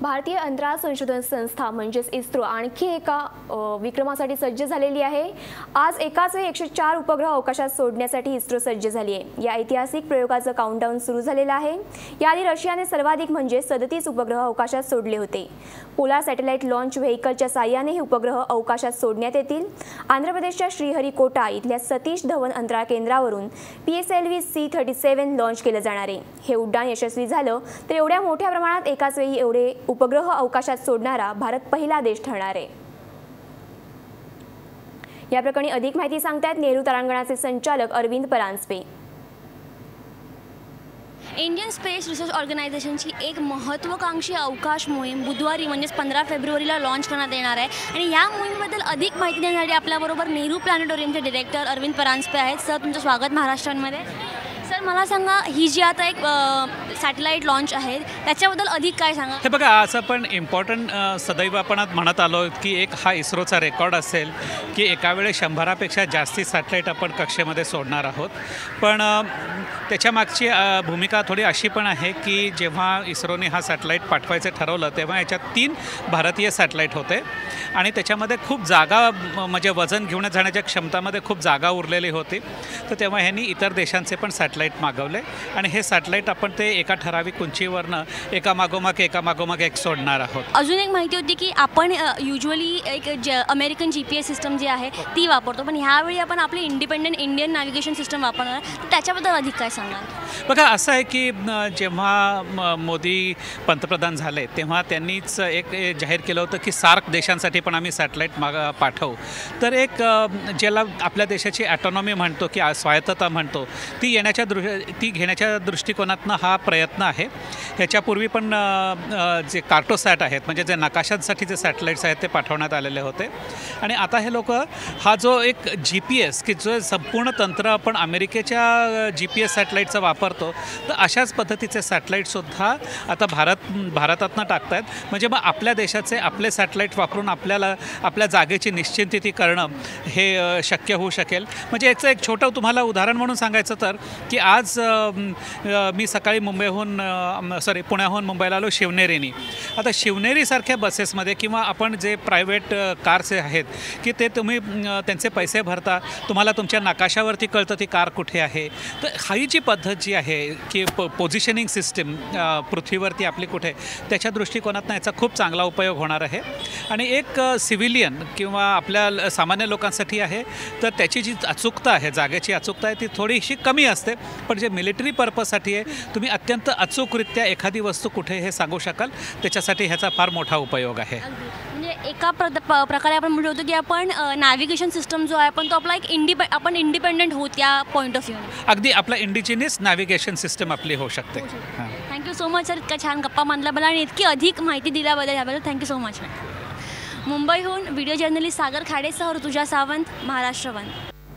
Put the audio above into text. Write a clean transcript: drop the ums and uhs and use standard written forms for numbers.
भारतीय अंतराळ संशोधन संस्था म्हणजेच इस्रो आणखी एका विक्रमासाठी सज्ज झालेली आहे। आज एकाच वेळी 104 उपग्रह अवकाशात सोडण्यासाठी इस्रो सज्ज झाली आहे। या ऐतिहासिक प्रयोगाचं काउंटडाऊन सुरू झालेलं आहे। याआधी रशियाने सर्वाधिक म्हणजे 37 उपग्रह अवकाशात सोडले होते। पोलार सॅटेलाइट लॉन्च व्हेइकलच्या साहाय्याने हे उपग्रह अवकाशात सोडण्यात येतील। आंध्र प्रदेशच्या श्रीहरिकोटा इथल्या सतीश धवन अंतराळ केंद्रावरून PSLV C-37 लॉन्च केलं जाणार आहे। हे उड्डाण यशस्वी झालं तर एवढ्या मोठ्या प्रमाणात एकाच वेळी एवढे उपग्रह अवकाशात सोडणारा भारत पहिला देश ठरणार आहे। या प्रकरणी अधिक माहिती सांगतायत नेहरू तारांगणाचे संचालक Arvind Paranjpe. Indian space research ऑर्गनायझेशनची एक महत्त्वाकांक्षी अवकाश मोहीम बुधवारी म्हणजे 15 फेब्रुवारीला लॉन्च करण्यात येणार आहे आणि या मोहिमेबद्दल अधिक माहिती देण्यासाठी आपल्याबरोबर नेहरू प्लॅनेटोरियमचे डायरेक्टर अरविंद परांजपे आहेत। सर, तुमचं स्वागत महाराष्ट्रामध्ये। सर, मला सांगा, ही जी आता एक सॅटेलाइट लॉन्च आहे त्याच्याबद्दल अधिक काय सांगा। हे बघा, असं पण इम्पॉर्टंट सदैव आपण म्हणत आलो की एक हा इस्रोचा रेकॉर्ड असेल की एका वेळी 100पेक्षा जास्ती सॅटेलाइट आपण कक्षेमध्ये सोडणार आहोत। पण त्याच्यामागची भूमिका थोडी अशी पण आहे की जेव्हा इस्रोने हा सॅटेलाइट पाठवायचं ठरवलं तेव्हा याच्यात 3 भारतीय सॅटेलाइट होते आणि त्याच्यामध्ये खूप जागा म्हणजे वजन घेऊन जाण्याच्या क्षमतामध्ये खूप जागा उरलेली होती। तर तेव्हा ह्यांनी इतर देशांचे पण सॅटेलाइट मागवले आणि हे सॅटेलाइट आपण ते एका ठराविक उंचीवरनं एकामागोमाग एक सोडणार आहोत। अजून एक माहिती होती की आपण युजली एक अमेरिकन GPS सिस्टम जी आहे ती वापरतो, पण ह्यावेळी आपण आपली इंडिपेंडेंट इंडियन नॅव्हिगेशन सिस्टम वापरणार, तर त्याच्याबद्दल अधिक काय सांगाल। बघा, असं आहे की जेव्हा मोदी पंतप्रधान झाले तेव्हा त्यांनीच एक जाहीर केलं होतं की सार्क देशांसाठी पण आम्ही सॅटेलाइट पाठवू। तर एक ज्याला आपल्या देशाची ॲटॉनॉमी म्हणतो की स्वायत्तता म्हणतो ती घेण्याच्या दृष्टिकोनातनं हा प्रयत्न आहे। ह्याच्यापूर्वी पण जे कार्टोसॅट आहेत म्हणजे जे नकाशांसाठी जे सॅटेलाइट्स आहेत ते पाठवण्यात आलेले होते आणि आता हे लोक हा जो एक GPS की जो संपूर्ण तंत्र आपण अमेरिकेच्या GPS सॅटेलाइटचा वापरतो, तर अशाच पद्धतीचे सॅटेलाइटसुद्धा आता भारतातनं टाकत आहेत। म्हणजे मग आपल्या देशाचे आपले सॅटेलाइट वापरून आपल्याला आपल्या जागेची निश्चिती करणं हे शक्य होऊ शकेल। म्हणजे याचं एक छोटं तुम्हाला उदाहरण म्हणून सांगायचं तर की आज मी सकाळी पुण्याहून मुंबईला आलो शिवनेरीनी। आता शिवनेरीसारख्या बसेसमध्ये किंवा आपण जे प्रायव्हेट कारचे आहेत की ते तुम्ही त्यांचे पैसे भरता, तुम्हाला तुमच्या नकाशावरती कळतं ती कार कुठे आहे। तर ही जी पद्धत जी आहे की पोझिशनिंग सिस्टीम पृथ्वीवरती आपली कुठे, त्याच्या दृष्टिकोनातून याचा खूप चांगला उपयोग होणार आहे। आणि एक सिव्हिलियन किंवा आपल्या सामान्य लोकांसाठी आहे तर त्याची जी अचूकता आहे, जागेची अचूकता आहे ती थोडीशी कमी असते, पण जे मिलिटरी पर्पजसाठी आहे तुम्ही अत्यंत अचूकरित्या एखादी वस्तू कुठे हे सांगू शकाल, त्याच्यासाठी ह्याचा फार मोठा उपयोग आहे। म्हणजे एका प्रकारे आपण म्हणू शकतो की आपण नॅव्हिगेशन सिस्टम जो आहे पण तो आपला एक आपण इंडिपेंडेंट होत या पॉईंट ऑफ व्ह्यू। अगदी आपला इंडिजिनियस नॅव्हिगेशन सिस्टम आपली होऊ शकते। थँक्यू सो मच सर, इतका छान गप्पा मांडल्याबद्दल आणि इतकी अधिक माहिती दिल्याबद्दल याबद्दल थँक्यू सो मच। मुंबईहून व्हिडिओ जर्नलिस्ट सागर खाडेसह ऋतुजा सावंत, महाराष्ट्र वन।